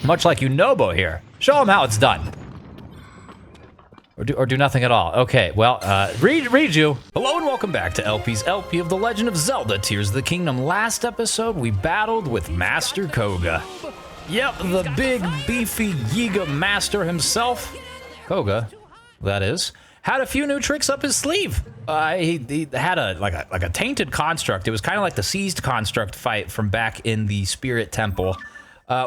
Much like Unobo here. Show him how it's done. Or do nothing at all. Okay, well, read you. Hello and welcome back to LP's LP of The Legend of Zelda Tears of the Kingdom. Last episode, we battled with Master Koga. Yep, the big, beefy Yiga master himself. Koga, that is, had a few new tricks up his sleeve. He had like a tainted construct. It was kind of like the seized construct fight from back in the Spirit Temple,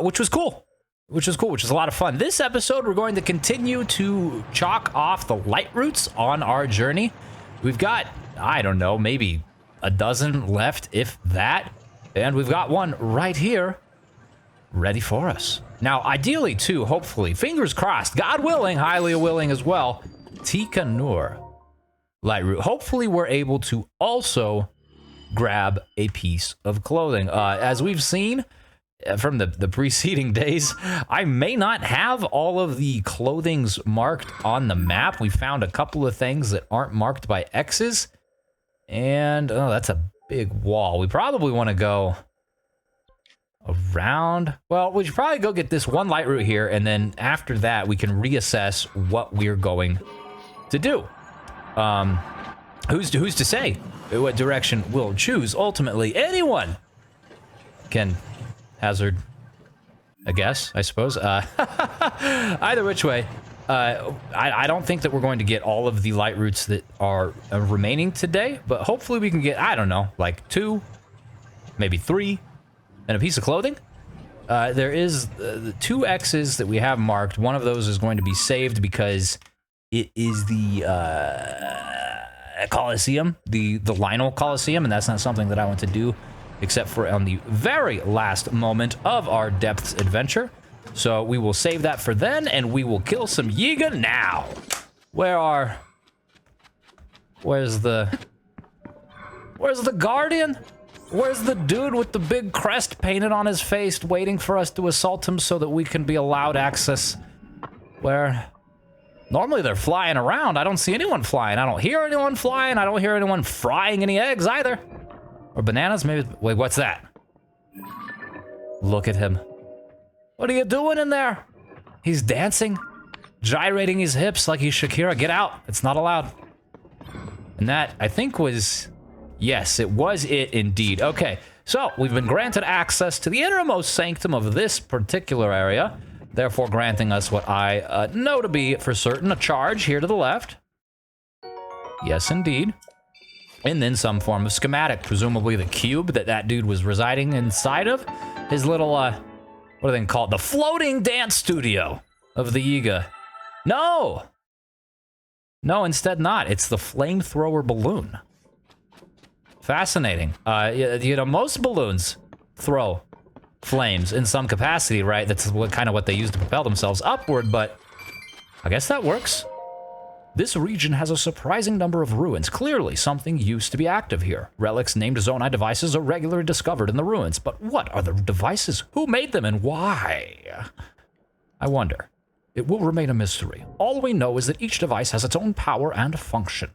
which was cool. Which is a lot of fun. This episode, we're going to continue to chalk off the light routes on our journey. We've got, I don't know, maybe a dozen left, if that. And we've got one right here, ready for us. Now, ideally, too, hopefully, fingers crossed, God willing, highly willing as well, Tikanur light route. Hopefully, we're able to also grab a piece of clothing. As we've seen from the preceding days, I may not have all of the clothings marked on the map. We found a couple of things that aren't marked by X's. And, oh, that's a big wall. We probably want to go around. Well, we should probably go get this one light route here, and then after that, we can reassess what we're going to do. Who's to say what direction we'll choose? Ultimately, anyone can hazard a guess, I suppose. Either which way, I don't think that we're going to get all of the light routes that are remaining today, but hopefully we can get, I don't know, like 2, maybe 3, and a piece of clothing. There is the 2 X's that we have marked. One of those is going to be saved because it is the Coliseum, the Lionel Coliseum, and that's not something that I want to do except for on the very last moment of our Depths adventure. So we will save that for then, and we will kill some Yiga now. Where's the Guardian? Where's the dude with the big crest painted on his face waiting for us to assault him so that we can be allowed access? Where normally they're flying around. I don't see anyone flying. I don't hear anyone flying. I don't hear anyone frying any eggs either. Or bananas, maybe. Wait, what's that? Look at him. What are you doing in there? He's dancing, gyrating his hips like he's Shakira. Get out. It's not allowed. And that, I think, was... Yes, it was it indeed. Okay, so we've been granted access to the innermost sanctum of this particular area, therefore granting us what I know to be for certain a charge here to the left. Yes, indeed. And then some form of schematic, presumably the cube that dude was residing inside of. His little, what do they call it? The floating dance studio of the Yiga. No! No, instead not. It's the flamethrower balloon. Fascinating. You know, most balloons throw flames in some capacity, right? That's kind of what they use to propel themselves upward, but I guess that works. This region has a surprising number of ruins. Clearly, something used to be active here. Relics named Zonai devices are regularly discovered in the ruins. But what are the devices? Who made them and why? I wonder. It will remain a mystery. All we know is that each device has its own power and function.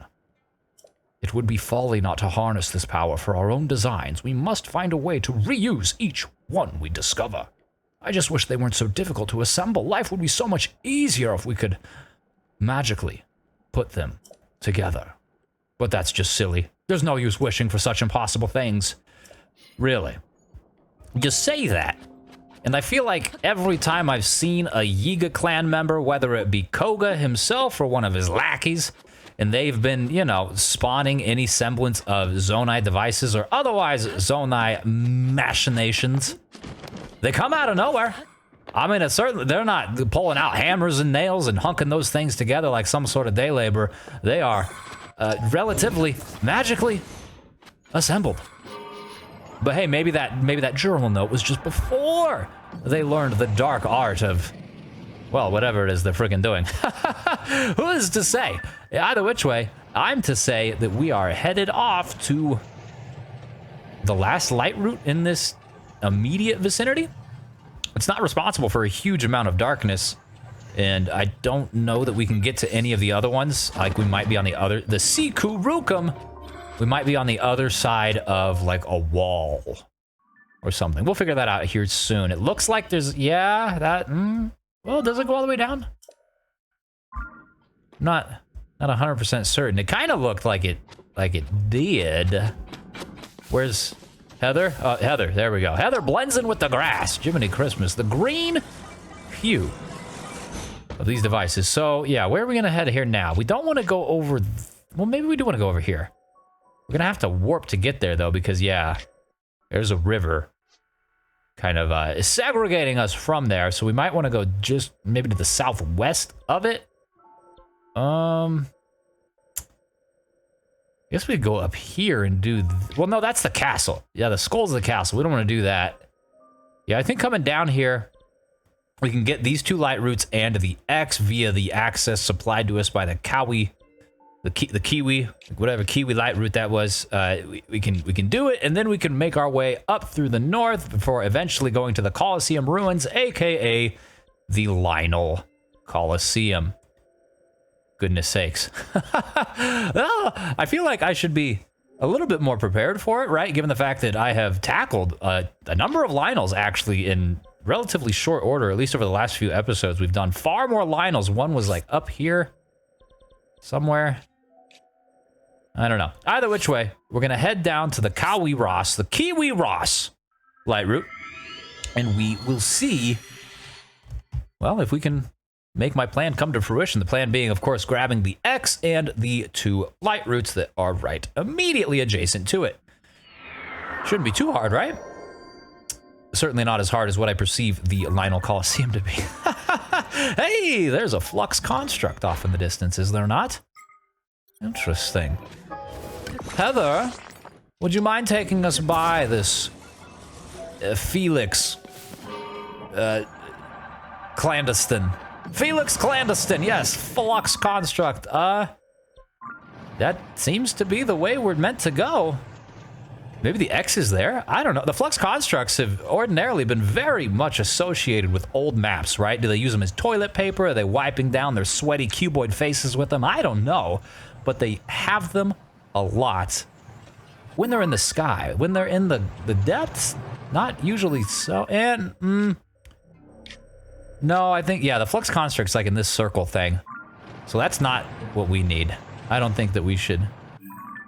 It would be folly not to harness this power for our own designs. We must find a way to reuse each one we discover. I just wish they weren't so difficult to assemble. Life would be so much easier if we could magically put them together. But that's just silly. There's no use wishing for such impossible things. Really. You say that, and I feel like every time I've seen a Yiga clan member, whether it be Koga himself or one of his lackeys, and they've been, you know, spawning any semblance of Zonai devices or otherwise Zonai machinations, they come out of nowhere. I mean, it's certainly, they're not pulling out hammers and nails and hunking those things together like some sort of day labor. They are relatively magically assembled. But hey, maybe that journal note was just before they learned the dark art of, well, whatever it is they're friggin' doing. Who is to say? Either which way, I'm to say that we are headed off to the last light route in this immediate vicinity. It's not responsible for a huge amount of darkness, and I don't know that we can get to any of the other ones. Like, we might be on the Siku Rukum, we might be on the other side of, like, a wall or something. We'll figure that out here soon. It looks like there's, yeah, that, well, does it go all the way down? Not 100% certain. It kind of looked like it did. Where's Heather? Heather, there we go. Heather blends in with the grass. Jiminy Christmas. The green hue of these devices. So, yeah, where are we going to head here now? We don't want to go over... Well, maybe we do want to go over here. We're going to have to warp to get there, though, because, yeah, there's a river kind of segregating us from there. So we might want to go just maybe to the southwest of it. I guess we could go up here and do... Well, no, that's the castle. Yeah, the skulls of the castle. We don't want to do that. Yeah, I think coming down here... We can get these 2 light roots and the X via the access supplied to us by the Kiwi, the Kiwi, whatever Kiwi light root that was. We can do it, and then we can make our way up through the north before eventually going to the Colosseum ruins, aka the Lionel Colosseum. Goodness sakes! Well, I feel like I should be a little bit more prepared for it, right? Given the fact that I have tackled a number of Lionels actually in relatively short order, at least over the last few episodes. We've done far more Lionels. One was like up here somewhere. I don't know. Either which way, we're going to head down to the Kiwi Ross light route, and we will see, well, if we can make my plan come to fruition. The plan being, of course, grabbing the X and the 2 light roots that are right immediately adjacent to it. Shouldn't be too hard, right? Certainly not as hard as what I perceive the Lionel Colosseum to be. Hey, there's a flux construct off in the distance, is there not? Interesting. Heather, would you mind taking us by this Felix clandestine? Felix clandestine, yes, flux construct. That seems to be the way we're meant to go. Maybe the X is there? I don't know. The flux constructs have ordinarily been very much associated with old maps, right? Do they use them as toilet paper? Are they wiping down their sweaty cuboid faces with them? I don't know. But they have them a lot when they're in the sky. When they're in the depths, not usually so. And, no, I think, yeah, the flux construct's like in this circle thing. So that's not what we need. I don't think that we should...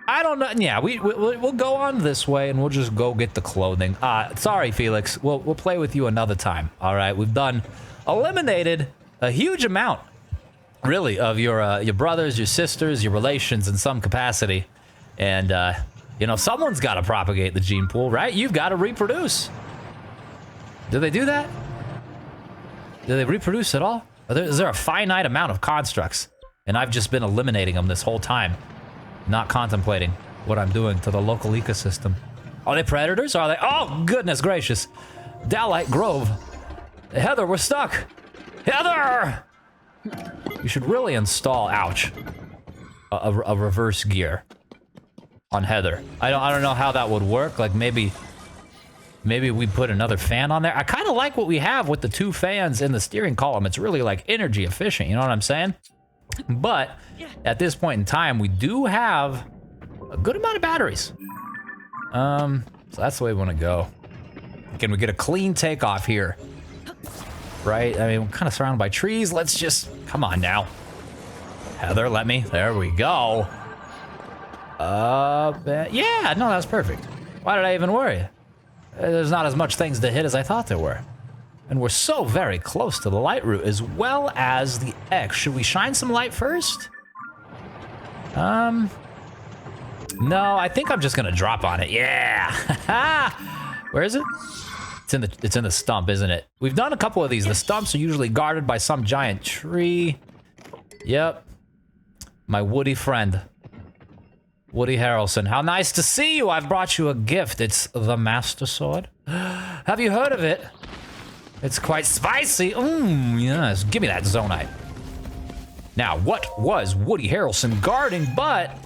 I don't know. Yeah, we'll go on this way, and we'll just go get the clothing. Sorry, Felix. We'll play with you another time. All right, we've eliminated a huge amount, really, of your brothers, your sisters, your relations in some capacity, and you know, someone's got to propagate the gene pool, right? You've got to reproduce. Do they do that? Do they reproduce at all? Is there a finite amount of constructs, and I've just been eliminating them this whole time? Not contemplating what I'm doing to the local ecosystem. Are they predators? Are they? Oh, goodness gracious. Dowlight Grove. Heather, we're stuck. Heather! You should really install, ouch, a reverse gear on Heather. I don't know how that would work. Like maybe we put another fan on there. I kind of like what we have with the 2 fans in the steering column. It's really like energy efficient, you know what I'm saying? But at this point in time, we do have a good amount of batteries. So that's the way we want to go. Can we get a clean takeoff here? Right? I mean, we're kind of surrounded by trees. Let's just, come on now. Heather, let me. There we go. Yeah, no, that's perfect. Why did I even worry? There's not as much things to hit as I thought there were. And we're so very close to the light route as well as the X. Should we shine some light first? No, I think I'm just gonna drop on it. Yeah. Where is it? It's in the stump, isn't it? We've done a couple of these. The stumps are usually guarded by some giant tree. Yep. My woody friend. Woody Harrelson. How nice to see you. I've brought you a gift. It's the Master Sword. Have you heard of it? It's quite spicy. Yes. Give me that Zonai. Now, what was Woody Harrelson guarding but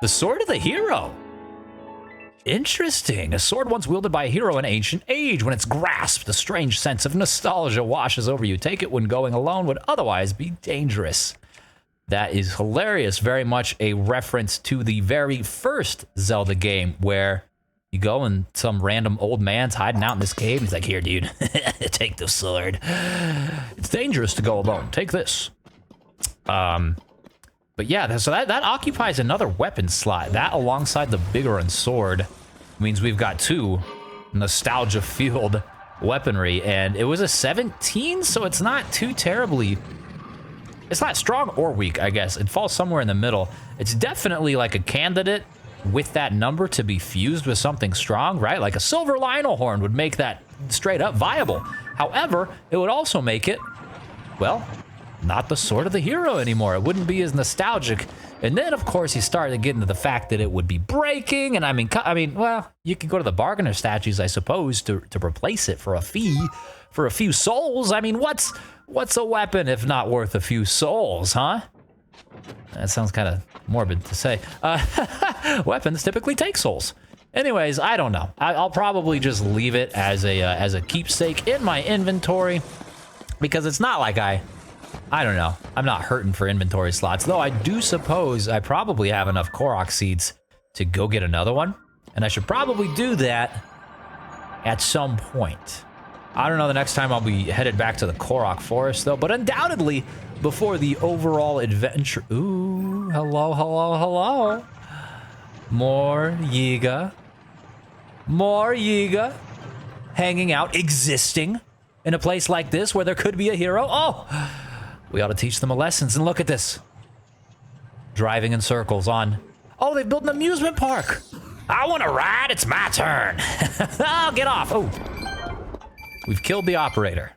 the Sword of the Hero? Interesting. A sword once wielded by a hero in ancient age. When it's grasped, a strange sense of nostalgia washes over you. Take it when going alone would otherwise be dangerous. That is hilarious. Very much a reference to the very first Zelda game where You go and some random old man's hiding out in this cave. He's like, here, dude, take the sword. It's dangerous to go alone. Take this. But yeah, so that occupies another weapon slot. That alongside the Biggoron sword means we've got 2 nostalgia-fueled weaponry. And it was a 17, so it's not too terribly... It's not strong or weak, I guess. It falls somewhere in the middle. It's definitely like a candidate with that number to be fused with something strong, right? Like a silver lionel horn would make that straight up viable. However, it would also make it, well, not the sword of the hero anymore. It wouldn't be as nostalgic. And then, of course, you start to get into the fact that it would be breaking. And I mean, well, you could go to the bargainer statues, I suppose, to replace it for a fee, for a few souls. I mean, what's a weapon if not worth a few souls, huh? That sounds kind of morbid to say. Weapons typically take souls. Anyways, I don't know. I'll probably just leave it as a keepsake in my inventory because it's not like I don't know. I'm not hurting for inventory slots, though I do suppose I probably have enough Korok seeds to go get another one, and I should probably do that at some point. I don't know the next time I'll be headed back to the Korok Forest, though, but undoubtedly before the overall adventure. Ooh, hello, hello, hello. More Yiga. More Yiga. Hanging out, existing in a place like this where there could be a hero. Oh, we ought to teach them a lesson. And look at this. Driving in circles on. Oh, they've built an amusement park. I want to ride. It's my turn. I'll get off. Oh. We've killed the operator.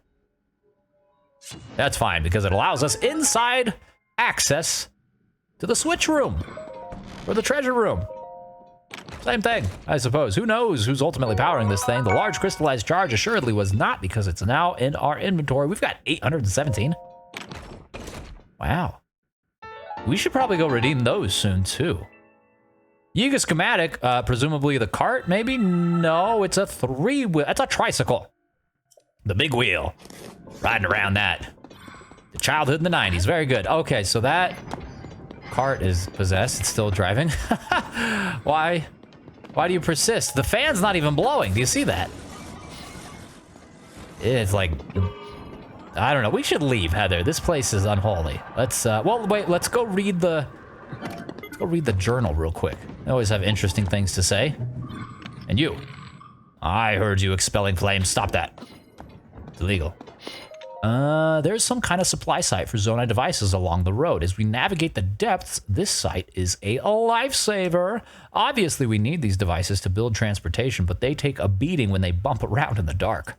That's fine, because it allows us inside access to the switch room. Or the treasure room. Same thing, I suppose. Who knows who's ultimately powering this thing? The large crystallized charge assuredly was not, because it's now in our inventory. We've got 817. Wow. We should probably go redeem those soon, too. Yiga schematic, presumably the cart, maybe? No, it's a 3-wheel. It's a tricycle. The big wheel. Riding around that. The childhood in the 90s. Very good. Okay, so that cart is possessed. It's still driving. Why? Why do you persist? The fan's not even blowing. Do you see that? It's like... I don't know. We should leave, Heather. This place is unholy. Let's, well, wait. Let's go read the... Let's go read the journal real quick. I always have interesting things to say. And you. I heard you expelling flames. Stop that. It's illegal. There's some kind of supply site for Zonai devices along the road. As we navigate the depths, this site is a lifesaver. Obviously, we need these devices to build transportation, but they take a beating when they bump around in the dark.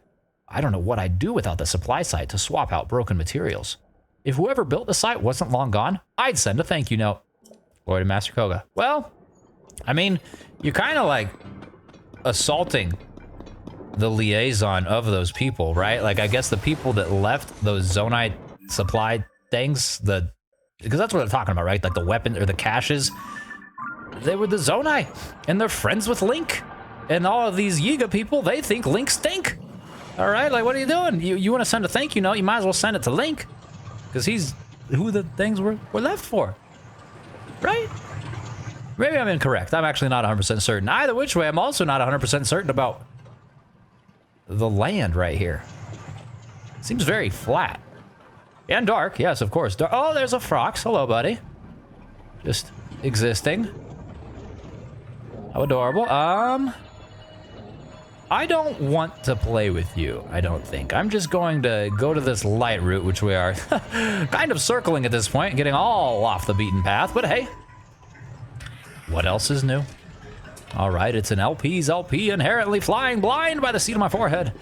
I don't know what I'd do without the supply site to swap out broken materials. If whoever built the site wasn't long gone, I'd send a thank you note. Glory to Master Koga. Well, I mean, you're kind of like assaulting the liaison of those people, right? Like, I guess the people that left those Zonai supply things, because that's what they're talking about, right? Like the weapon or the caches, they were the Zonai, and they're friends with Link. And all of these Yiga people, they think Link stink. All right, like, what are you doing? You want to send a thank you note, you might as well send it to Link, because he's who the things were left for, right? Maybe I'm incorrect. I'm actually not 100% certain. Either which way, I'm also not 100% certain about the land right here. Seems very flat. And dark, yes, of course. Oh, there's a Frox. Hello, buddy. Just existing. How adorable. I don't want to play with you, I don't think. I'm just going to go to this light route, which we are kind of circling at this point, getting all off the beaten path, but hey. What else is new? All right, it's an LP's LP, inherently flying blind by the seat of my forehead.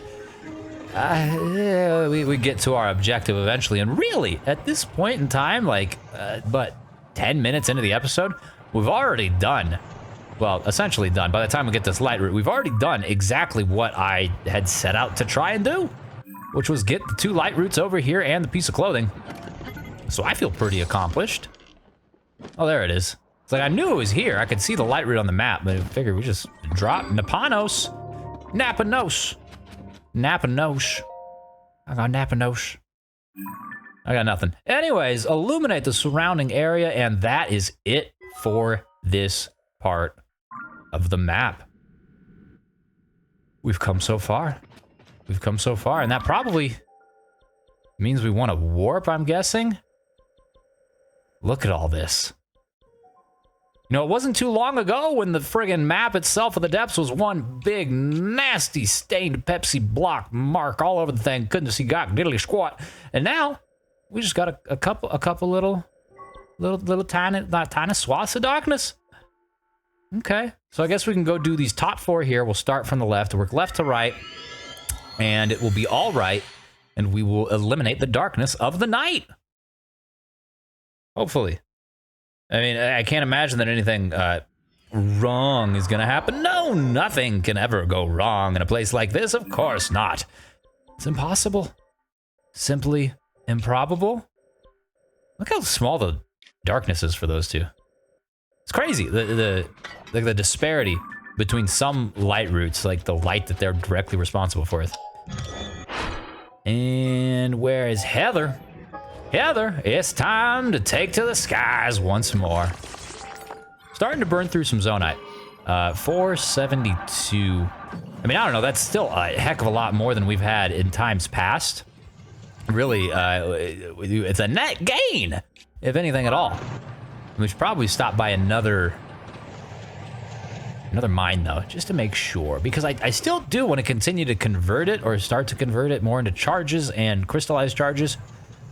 We get to our objective eventually, and really, at this point in time, like, but 10 minutes into the episode, we've already done, well, essentially done. By the time we get this light route, we've already done exactly what I had set out to try and do, which was get the 2 light routes over here and the piece of clothing. So I feel pretty accomplished. Oh, there it is. It's like I knew it was here. I could see the light route on the map, but I figured we just drop Napanos. Napanos. Napanos. I got Napanos. I got nothing. Anyways, illuminate the surrounding area, and that is it for this part of the map. We've come so far. We've come so far, and that probably means we want to warp, I'm guessing. Look at all this. You know, it wasn't too long ago when the friggin' map itself of the depths was one big, nasty, stained Pepsi block mark all over the thing. Couldn't see God diddly squat. And now, we just got a couple little tiny swaths of darkness. Okay, so I guess we can go do these top 4 here. We'll start from the left, work left to right, and it will be all right, and we will eliminate the darkness of the night. Hopefully. I mean, I can't imagine that anything wrong is going to happen. No, nothing can ever go wrong in a place like this. Of course not. It's impossible. Simply improbable. Look how small the darkness is for those two. It's crazy. The disparity between some light routes, like the light that they're directly responsible for. And where is Heather? Heather, it's time to take to the skies once more. Starting to burn through some Zonai. 472. I mean, I don't know, that's still a heck of a lot more than we've had in times past. Really, it's a net gain, if anything at all. We should probably stop by another mine, though, just to make sure. Because I still do want to continue to convert it, or start to convert it more into charges and crystallized charges.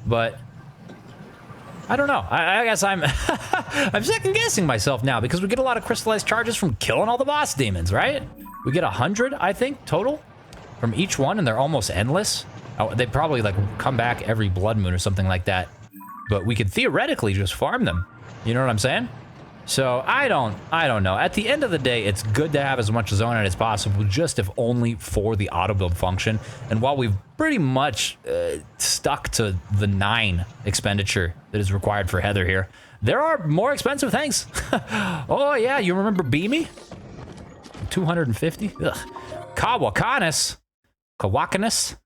But I don't know. I guess I'm I'm second guessing myself now, because we get a lot of crystallized charges from killing all the boss demons, right? We get 100, I think, total from each one, and they're almost endless. Oh, they probably like come back every blood moon or something like that. But we could theoretically just farm them. You know what I'm saying? So I don't know. At the end of the day, it's good to have as much Zonai as possible, just if only for the auto build function. And while we've pretty much stuck to the 9 expenditure that is required for Heather here, there are more expensive things. Oh yeah, you remember Beamy? 250? Ugh. Kawakanus? Kawakanus?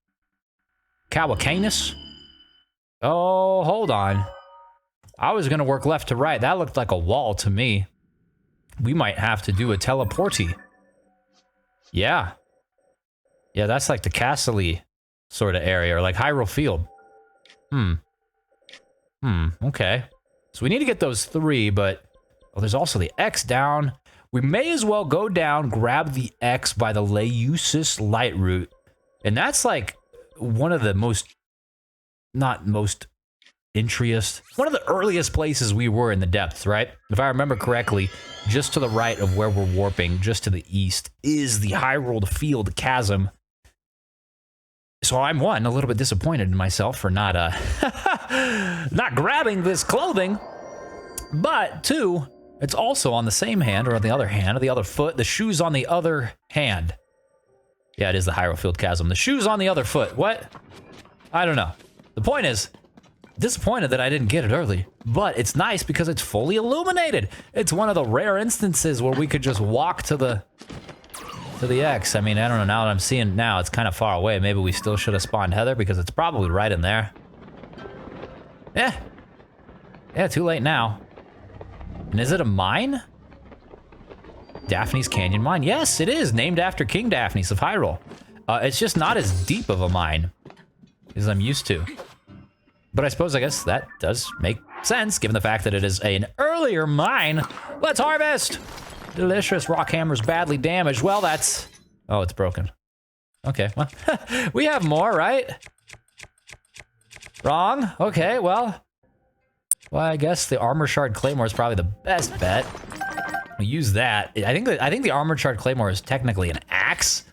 Oh, hold on. I was gonna work left to right. That looked like a wall to me. We might have to do a teleporty. Yeah. Yeah, that's like the castle-y sort of area, or like Hyrule Field. Okay. So we need to get those 3, but oh, there's also the X down. We may as well go down, grab the X by the Leusis light route. And that's like one of the one of the earliest places we were in the depths, right? If I remember correctly, just to the right of where we're warping, just to the east, is the Hyrule Field Chasm. So I'm, one, a little bit disappointed in myself for not not grabbing this clothing. But 2, it's also on the same hand, or on the other hand, or the other foot. The shoe's on the other hand. Yeah, it is the Hyrule Field Chasm. The shoe's on the other foot. What? I don't know. The point is, disappointed that I didn't get it early, but it's nice because it's fully illuminated. It's one of the rare instances where we could just walk to the X. I mean, I don't know, now that I'm seeing now, it's kind of far away. Maybe we still should have spawned Heather, because it's probably right in there. Yeah, too late now. And is it a mine? Daphne's Canyon Mine. Yes, it is, named after King Daphnis of Hyrule. It's just not as deep of a mine as I'm used to. But I suppose, I guess that does make sense, given the fact that it is an earlier mine. Let's harvest! Delicious. Rock hammer's badly damaged. Well, that's... Oh, it's broken. Okay, well, we have more, right? Wrong? Okay, well, I guess the armor shard claymore is probably the best bet. We use that. I think the armor shard claymore is technically an axe,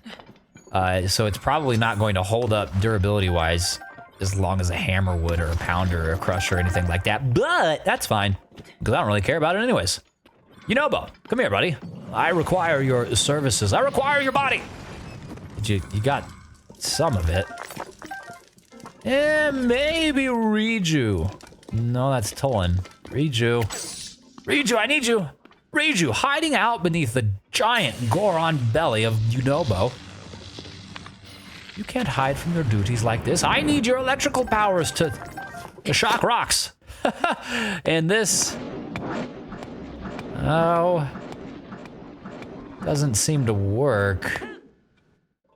so it's probably not going to hold up durability-wise as long as a hammer would, or a pounder, or a crusher, or anything like that. But that's fine, because I don't really care about it anyways. Yunobo, come here, buddy. I require your services. I require your body. You got some of it. Maybe Riju. No, that's Tolan. Riju, I need you. Riju, hiding out beneath the giant Goron belly of Yunobo. You can't hide from your duties like this. I need your electrical powers to shock rocks. And this... Oh... doesn't seem to work.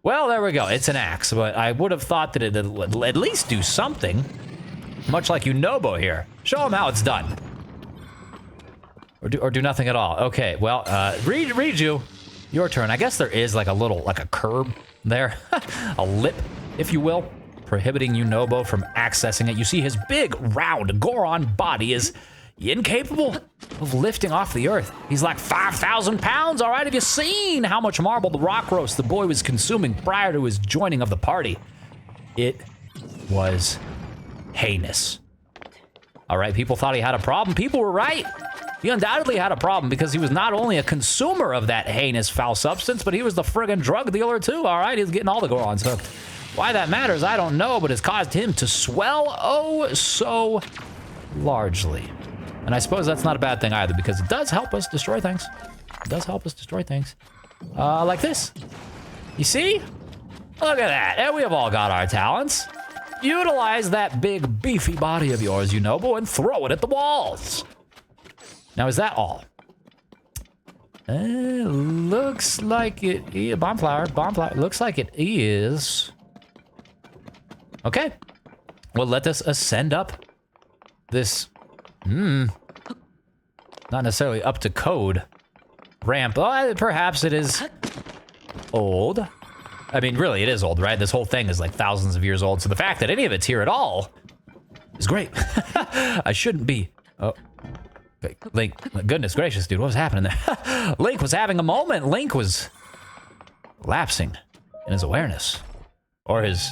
Well, there we go. It's an axe, but I would have thought that it would at least do something. Much like Yunobo here. Show him how it's done. Or do nothing at all. Okay, well, Riju, your turn. I guess there is like a little, like a curb there. A lip, if you will, prohibiting Yunobo from accessing it. You see his big, round Goron body is incapable of lifting off the earth. He's like 5,000 pounds, all right? Have you seen how much marble the rock roast the boy was consuming prior to his joining of the party? It was heinous. All right, people thought he had a problem. People were right. He undoubtedly had a problem because he was not only a consumer of that heinous foul substance, but he was the friggin' drug dealer too, all right? He was getting all the Gorons hooked. Why that matters, I don't know, but it's caused him to swell oh so largely. And I suppose that's not a bad thing either, because it does help us destroy things. It does help us destroy things. Like this. You see? Look at that. And we have all got our talents. Utilize that big, beefy body of yours, Yunobo, and throw it at the walls. Now, is that all? Looks like it is. Bomb flower. Looks like it is. Okay. Well, let us ascend up this, not necessarily up to code ramp. Oh, perhaps it is old. I mean, really, it is old, right? This whole thing is like thousands of years old. So the fact that any of it's here at all is great. I shouldn't be. Oh. Link, goodness gracious, dude, what was happening there? Link was having a moment. Link was lapsing in his awareness. Or his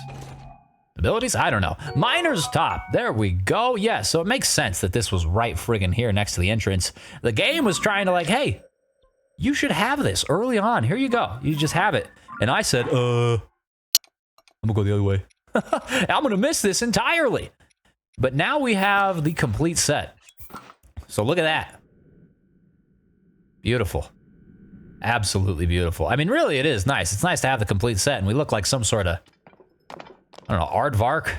abilities? I don't know. Miner's top. There we go. Yeah, so it makes sense that this was right friggin' here next to the entrance. The game was trying to like, hey, you should have this early on. Here you go. You just have it. And I said, I'm gonna go the other way. I'm gonna miss this entirely. But now we have the complete set. So look at that. Beautiful. Absolutely beautiful. I mean, really, it is nice. It's nice to have the complete set, and we look like some sort of, I don't know, aardvark,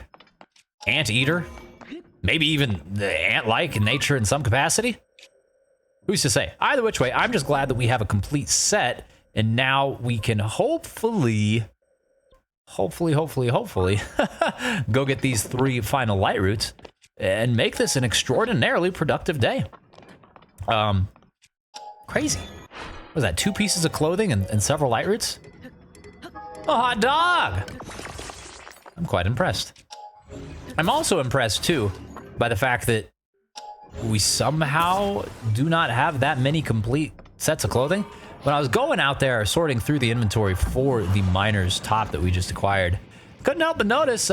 anteater, maybe even the ant-like in nature in some capacity. Who's to say? Either which way, I'm just glad that we have a complete set, and now we can hopefully go get these 3 final light roots and make this an extraordinarily productive day. Crazy. What was that, 2 pieces of clothing and several light roots? A hot dog! I'm quite impressed. I'm also impressed, too, by the fact that we somehow do not have that many complete sets of clothing. When I was going out there sorting through the inventory for the miner's top that we just acquired, couldn't help but notice,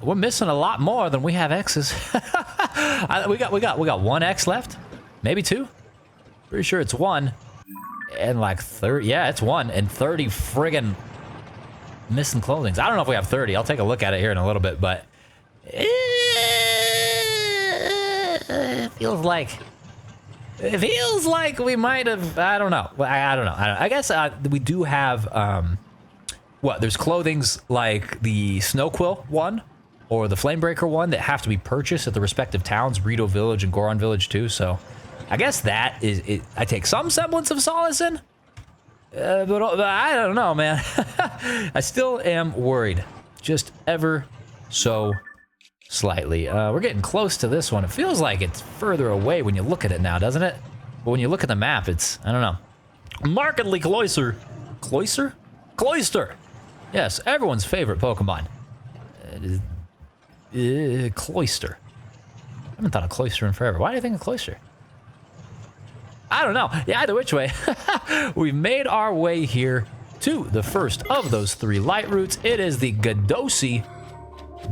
we're missing a lot more than we have X's. we got 1 X left, maybe 2. Pretty sure it's 1, and like 30. Yeah, it's 1 and 30 friggin' missing clothings. I don't know if we have 30. I'll take a look at it here in a little bit, but it feels like we might have. I don't know. I don't know. I guess we do have. There's clothings like the Snowquill one or the Flamebreaker one that have to be purchased at the respective towns, Rito Village and Goron Village too. So I guess that is it. I take some semblance of solace in, but I don't know, man. I still am worried, just ever so slightly. We're getting close to this one. It feels like it's further away when you look at it now, doesn't it? But when you look at the map, it's, I don't know, markedly cloister. Cloister. Yes, everyone's favorite Pokemon. It is Cloister. I haven't thought of Cloister in forever. Why do you think of Cloister? I don't know. Yeah, either which way, we've made our way here to the first of those 3 light roots. It is the Gadosi.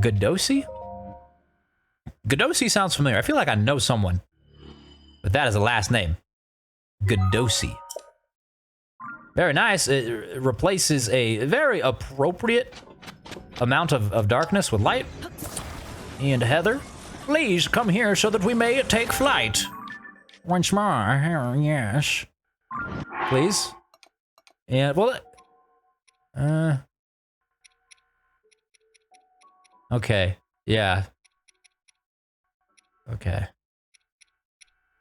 Gadosi? Gadosi sounds familiar. I feel like I know someone, but that is a last name. Gadosi. Very nice. It replaces a very appropriate amount of darkness with light. And Heather, please come here so that we may take flight. Once more, yes. Please. And, well, okay, yeah. Okay.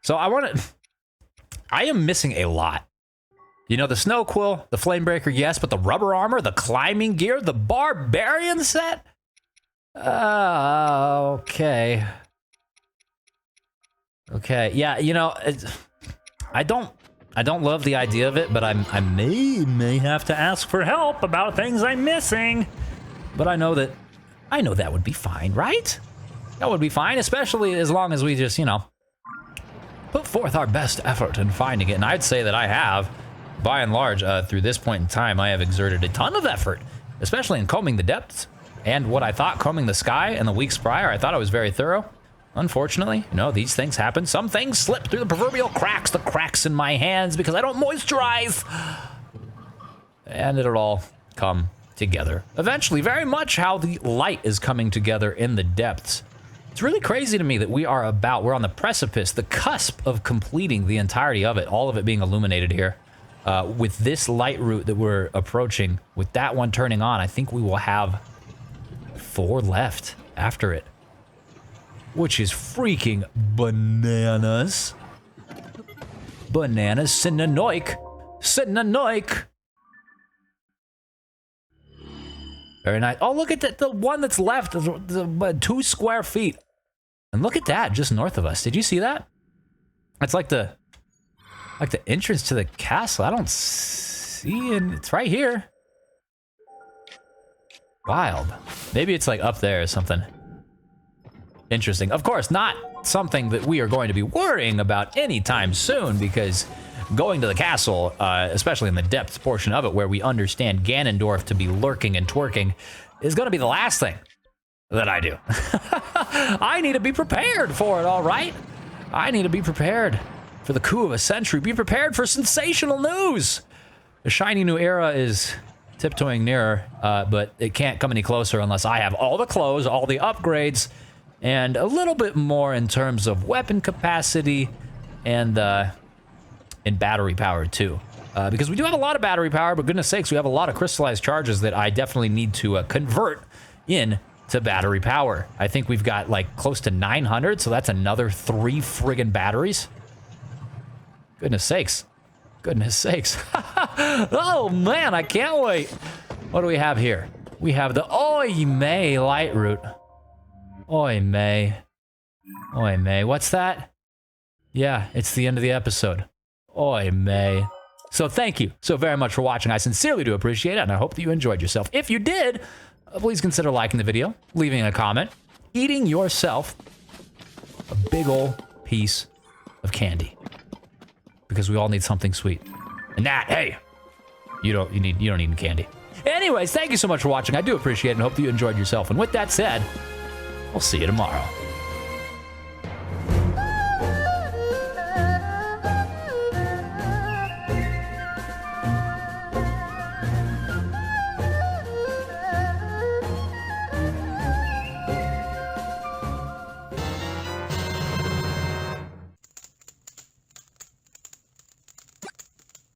So I am missing a lot. You know, the snow quill, the flame breaker, yes, but the rubber armor, the climbing gear, the barbarian set? Okay. Okay, yeah, you know, I don't love the idea of it, but I may have to ask for help about things I'm missing. But I know that would be fine, right? That would be fine, especially as long as we just, you know, put forth our best effort in finding it. And I'd say that I have, by and large, through this point in time, I have exerted a ton of effort, especially in combing the depths. And what I thought combing the sky in the weeks prior, I thought I was very thorough. Unfortunately, you know, these things happen. Some things slip through the proverbial cracks, the cracks in my hands, because I don't moisturize. And it'll all come together. Eventually, very much how the light is coming together in the depths. It's really crazy to me that we're on the precipice, the cusp of completing the entirety of it, all of it being illuminated here. With this light route that we're approaching, with that one turning on, I think we will have 4 left after it. Which is freaking bananas. Bananas, Sinanoik. Sinanoik. Very nice. Oh, look at the one that's left, the 2 square feet. And look at that, just north of us. Did you see that? It's like the entrance to the castle. I don't see it. It's right here. Wild. Maybe it's like up there or something. Interesting. Of course, not something that we are going to be worrying about anytime soon, because going to the castle, especially in the depths portion of it, where we understand Ganondorf to be lurking and twerking, is going to be the last thing that I do. I need to be prepared for it, all right? I need to be prepared for the coup of a century. Be prepared for sensational news. The shiny new era is tiptoeing nearer, but it can't come any closer unless I have all the clothes, all the upgrades, and a little bit more in terms of weapon capacity and battery power too. Because we do have a lot of battery power, but goodness sakes, we have a lot of crystallized charges that I definitely need to convert in to battery power. I think we've got like close to 900, so that's another 3 friggin' batteries. Goodness sakes. Goodness sakes. Oh man, I can't wait. What do we have here? We have the Oi Mei light route. Oi Mei. Oi Mei. What's that? Yeah, it's the end of the episode. Oi Mei. So thank you so very much for watching. I sincerely do appreciate it, and I hope that you enjoyed yourself. If you did, please consider liking the video, leaving a comment, eating yourself a big ol' piece of candy. Because we all need something sweet. And that, hey, you don't need candy. Anyways, thank you so much for watching. I do appreciate it and hope that you enjoyed yourself. And with that said, we'll see you tomorrow.